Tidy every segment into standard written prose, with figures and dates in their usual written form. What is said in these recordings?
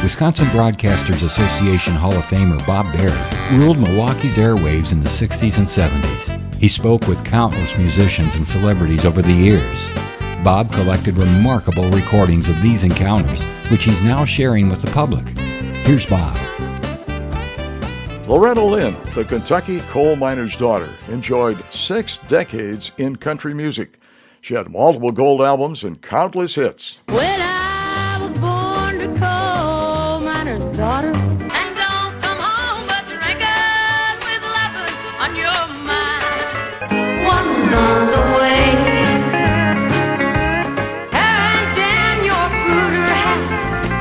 Wisconsin Broadcasters Association Hall of Famer Bob Berry ruled Milwaukee's airwaves in the 60s and 70s. He spoke with countless musicians and celebrities over the years. Bob collected remarkable recordings of these encounters, which he's now sharing with the public. Here's Bob. Loretta Lynn, the Kentucky coal miner's daughter, enjoyed 6 decades in country music. She had multiple gold albums and countless hits. When I was born to coal miner's daughter, and don't come home but drinking with lovers on your mind. One's on the way, tearing down your Bruder house,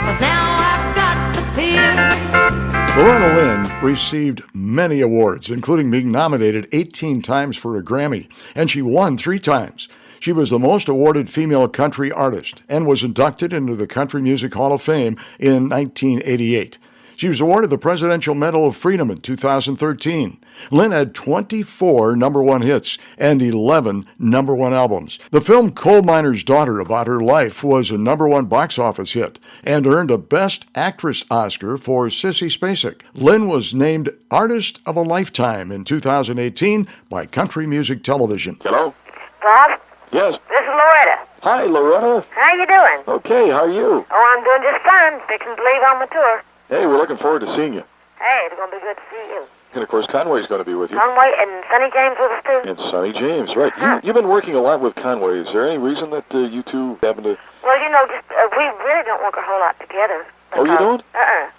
'cause now I've got to feel. Loretta Lynn received many awards, including being nominated 18 times for a Grammy, and she won 3 times. She was the most awarded female country artist and was inducted into the Country Music Hall of Fame in 1988. She was awarded the Presidential Medal of Freedom in 2013. Lynn had 24 number 1 hits and 11 number 1 albums. The film Coal Miner's Daughter, about her life, was a number 1 box office hit and earned a Best Actress Oscar for Sissy Spacek. Lynn was named Artist of a Lifetime in 2018 by Country Music Television. Hello? Bob, Yes. this is Loretta. Hi, Loretta. How you doing? Okay, how are you? Oh, I'm doing just fine. Fixing to leave on my tour. Hey, we're looking forward to seeing you. Hey, it's going to be good to see you. And, of course, Conway's going to be with you. Conway and Sonny James with us, too? And Sonny James, right. You've been working a lot with Conway. Is there any reason that you two happen to... Well, you know, just we really don't work a whole lot together. Oh, you don't?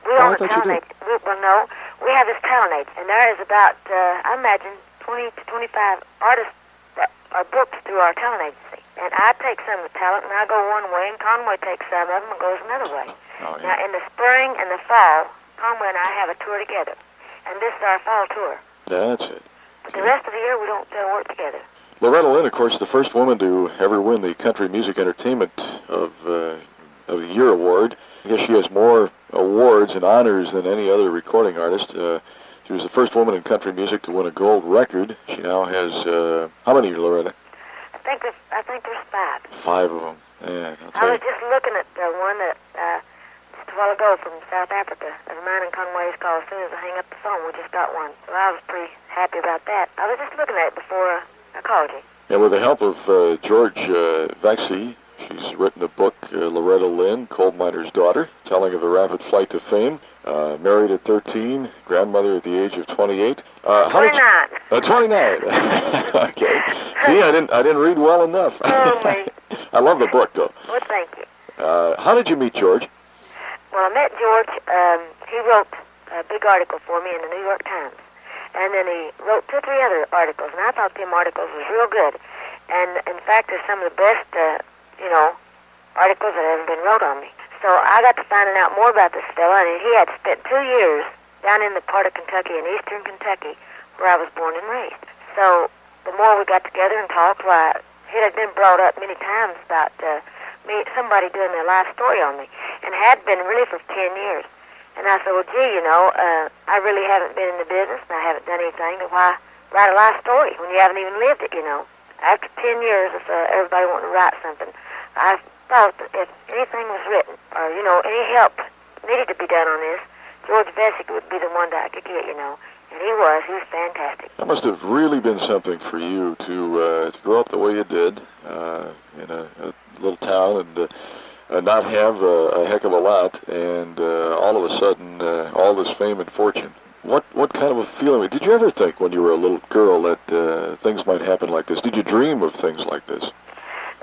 We Oh, I own a thought you talent did. agency. Well, no. We have this talent agency, and there is about, I imagine, 20 to 25 artists that are booked through our talent agency. And I take some of the talent, and I go one way, and Conway takes some of them and goes another way. Oh, yeah. Now, in the spring and the fall, Conway and I have a tour together. And this is our fall tour. That's it. But the rest of the year, we don't work together. Loretta Lynn, of course, the first woman to ever win the Country Music Entertainment of the Year award. I guess she has more awards and honors than any other recording artist. She was the first woman in country music to win a gold record. She now has, how many, Loretta? I think there's 5. 5 of them. Yeah, I'll I tell was you. just looking at the one that just a while ago from South Africa. Of mine and Conway's call. As soon as I hang up the phone, we just got one. So I was pretty happy about that. I was just looking at it before I called you. And with the help of George Vexey, she's written a book, Loretta Lynn, Coal Miner's Daughter, telling of the rapid flight to fame. Married at 13, grandmother at the age of 28. 29. 29. Okay. See, I didn't read well enough. Holy. I love the book, though. Well, thank you. How did you meet George? Well, I met George. He wrote a big article for me in the New York Times. And then he wrote 2 or 3 other articles, and I thought them articles was real good. And, in fact, they're some of the best, articles that ever been wrote on me. So I got to finding out more about this fella, and he had spent 2 years down in the part of Kentucky, in eastern Kentucky, where I was born and raised. So the more we got together and talked, why, it had been brought up many times about somebody doing their life story on me, and had been really for 10 years. And I said, well, gee, I really haven't been in the business, and I haven't done anything, and why write a life story when you haven't even lived it, After 10 years of everybody wanting to write something, I thought that if anything was written, or, any help needed to be done on this, George Vexey would be the one that I could get, And he was fantastic. That must have really been something for you to grow up the way you did in a little town and not have a heck of a lot, and all of a sudden, all this fame and fortune. What kind of a feeling? Did you ever think when you were a little girl that things might happen like this? Did you dream of things like this?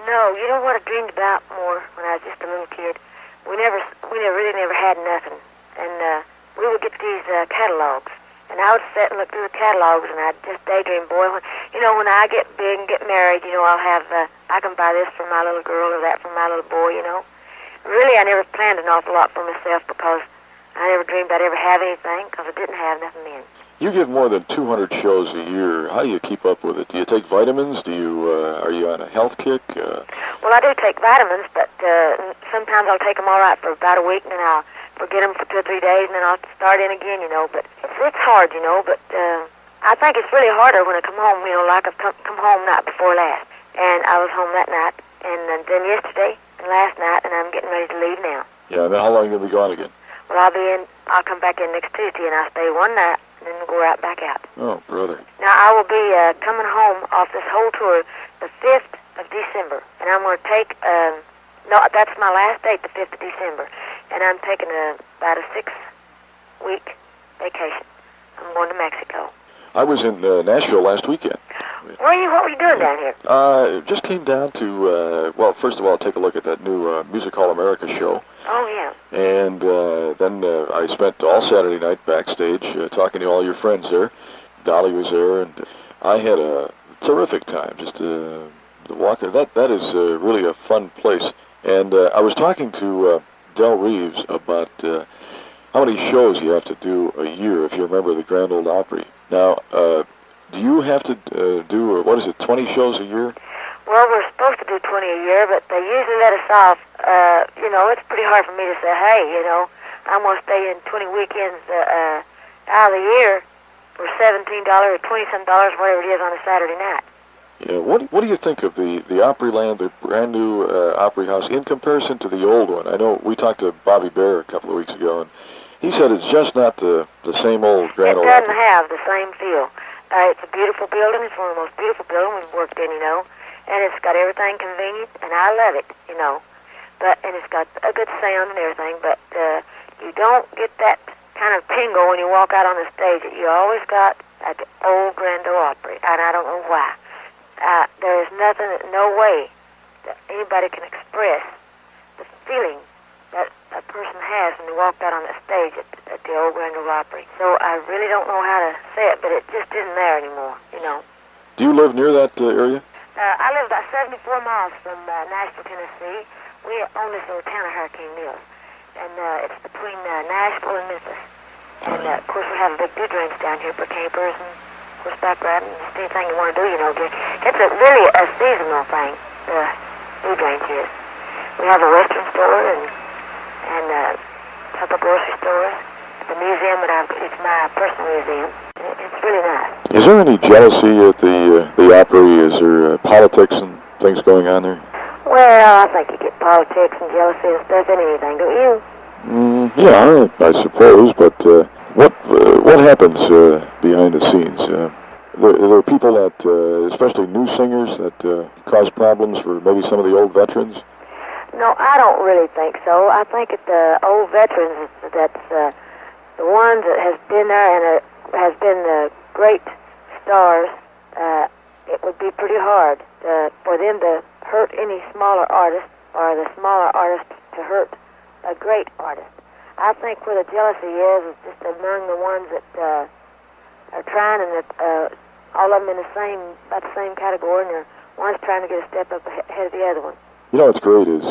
No, you know what I dreamed about more when I was just a little kid? We really never had nothing. And we would get these catalogs. And I would sit and look through the catalogs, and I'd just daydream, boy, when I get big and get married, I'll have, I can buy this for my little girl or that for my little boy, Really, I never planned an awful lot for myself because I never dreamed I'd ever have anything because I didn't have nothing then. You give more than 200 shows a year. How do you keep up with it? Do you take vitamins? Are you on a health kick? Well, I do take vitamins, but sometimes I'll take them all right for about a week, and then I'll forget them for 2 or 3 days, and then I'll start in again, But it's hard, but I think it's really harder when I come home, like I've come home night before last. And I was home that night, and then yesterday and last night, and I'm getting ready to leave now. Yeah, and then how long are you going to be gone again? Well, I'll come back in next Tuesday, and I'll stay one night, and then go right back out. Oh, brother. Now, I will be coming home off this whole tour the 5th of December, and I'm going to take, no, that's my last date, the 5th of December, and I'm taking about a 6-week vacation. I'm going to Mexico. I was in Nashville last weekend. What were you doing down here? Just came down to, well, first of all, take a look at that new Music Hall America show. Oh, yeah. And then I spent all Saturday night backstage talking to all your friends there. Dolly was there, and I had a terrific time just to walk there. That is really a fun place. And I was talking to Del Reeves about how many shows you have to do a year if you're a member of the Grand Ole Opry. Now, do you have to do, 20 shows a year? Well, we're supposed to do 20 a year, but they usually let us off. It's pretty hard for me to say, hey, I'm going to stay in 20 weekends out of the year for $17 or $20-some, whatever it is, on a Saturday night. Yeah, what do you think of the Opryland, the brand new Opry House, in comparison to the old one? I know we talked to Bobby Bear a couple of weeks ago, and he said it's just not the same old Grand Ole Opry. It doesn't have the same feel. It's a beautiful building. It's one of the most beautiful buildings we've worked in, and it's got everything convenient, and I love it, and it's got a good sound and everything, but you don't get that kind of tingle when you walk out on the stage that you always got at the old Grand Ole Opry, and I don't know why. There is nothing, no way that anybody can express the feeling that a person has when they walk out on the stage at the old Grand Ole Opry. So I really don't know how to say it, but it just isn't there anymore, Do you live near that area? I live about 74 miles from Nashville, Tennessee. We own this little town of Hurricane Mills, and it's between Nashville and Memphis. And, of course, we have a big dew range down here for campers and horseback riding, just anything you want to do, It's really a seasonal thing, the dew range is. We have a Western store and a couple grocery stores. The museum it's my personal museum. It's really nice. Is there any jealousy at the Opry? Is there politics and things going on there? Well, I think you get politics and jealousy and stuff in anything, don't you? Yeah, I suppose. But what happens behind the scenes? There are people that, especially new singers, that cause problems for maybe some of the old veterans. No, I don't really think so. I think that the old veterans, that's the ones that has been there and has been the great stars. It would be pretty hard for them to hurt any smaller artist, or the smaller artist to hurt a great artist. I think where the jealousy is just among the ones that are trying, and that all of them in about the same category, and one's trying to get a step up ahead of the other one. What's great is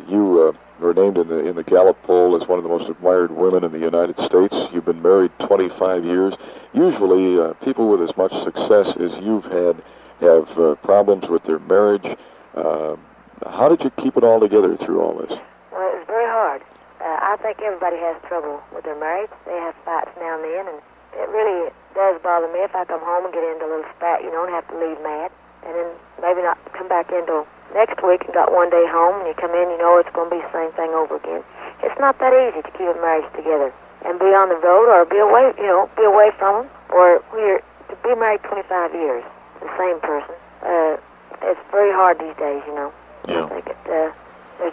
you were named in the Gallup poll as one of the most admired women in the United States. You've been married 25 years. Usually, people with as much success as you've had have problems with their marriage. How did you keep it all together through all this? Well, it was very hard. I think everybody has trouble with their marriage. They have fights now and then, and it really does bother me if I come home and get into a little spat, and have to leave mad, and then maybe not come back into next week and got one day home, and you come in, it's going to be the same thing over again. It's not that easy to keep a marriage together and be on the road or be away, be away from them, or to be married 25 years, the same person. It's very hard these days, Yeah. I think there's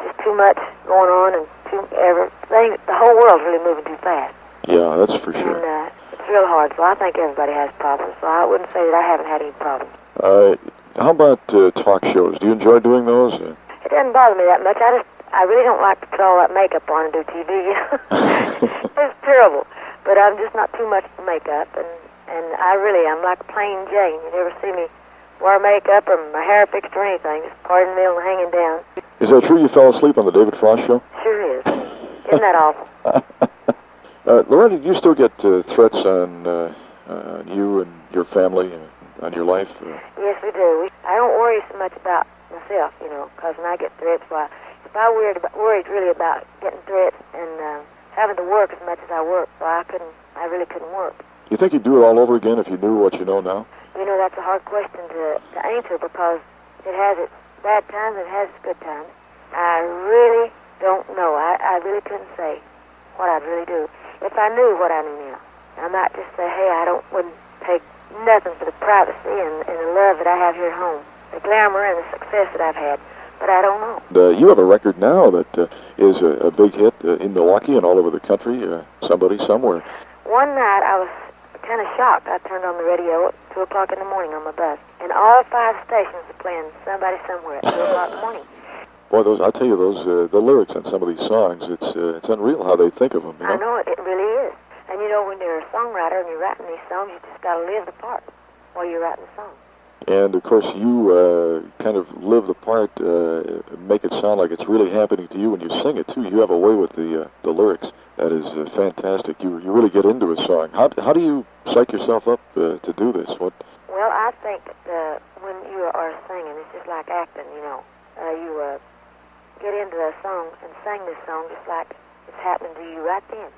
just too much going on, and everything. The whole world's really moving too fast. Yeah, that's for sure. And it's real hard. So I think everybody has problems. So I wouldn't say that I haven't had any problems. How about talk shows? Do you enjoy doing those? It doesn't bother me that much. I really don't like to put all that makeup on and do TV. It's terrible. But I'm just not too much for makeup, and I'm like plain Jane. You never see me wear makeup or my hair fixed or anything. Just pardon me on hanging down. Is that true you fell asleep on the David Frost show? Sure is. Isn't that awful? Loretta, do you still get threats on you and your family, on your life? Yes, we do. I don't worry so much about myself, because when I get threats, if I worried really about getting threats and having to work as much as I work, I really couldn't work. You think you'd do it all over again if you knew what you know now? That's a hard question to answer, because it has its bad times and it has its good times. I really don't know. I really couldn't say what I'd really do if I knew what I knew now. I might just say, hey, wouldn't take nothing for the privacy and the love that I have here at home, the glamour and the success that I've had, but I don't know. You have a record now that is a big hit in Milwaukee and all over the country, Somebody Somewhere. One night I was kind of shocked. I turned on the radio at 2 o'clock in the morning on my bus, and all 5 stations were playing Somebody Somewhere at 2 o'clock in the morning. Boy, I'll tell you, the lyrics on some of these songs, it's unreal how they think of them. You know? I know it really is. And you know, when you're a songwriter and you're writing these songs, you just got to live the part while you're writing the song. And, of course, you kind of live the part, make it sound like it's really happening to you when you sing it, too. You have a way with the lyrics that is fantastic. You really get into a song. How do you psych yourself up to do this? What? Well, I think that when you are singing, it's just like acting, you know. You get into a song and sing this song just like it's happening to you right then.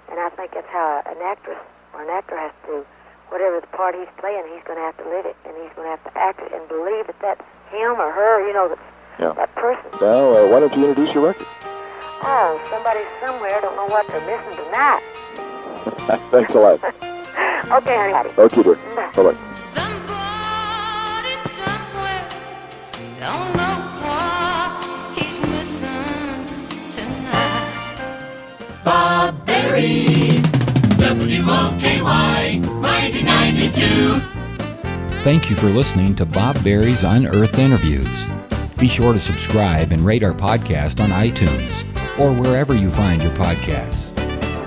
And I think that's how an actress or an actor has to do. Whatever the part he's playing, he's going to have to live it, and he's going to have to act it and believe that that's him or her, you know, that person. Now, why don't you introduce your record? Oh, Somebody Somewhere don't know what they're missing tonight. Thanks a lot. Okay, honey. Okay, dear. Bye-bye. Somebody somewhere don't know what he's missing tonight. Bob Berry, WOKY 9092. Thank you for listening to Bob Berry's Unearthed Interviews. Be sure to subscribe and rate our podcast on iTunes or wherever you find your podcasts.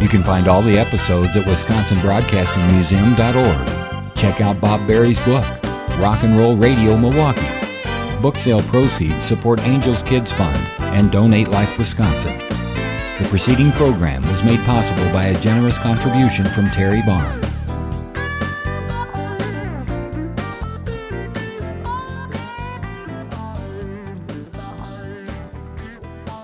You can find all the episodes at WisconsinBroadcastingMuseum.org. Check out Bob Berry's book, Rock and Roll Radio Milwaukee. Book sale proceeds support Angels Kids Fund and Donate Life Wisconsin. The preceding program was made possible by a generous contribution from Terry Barnes.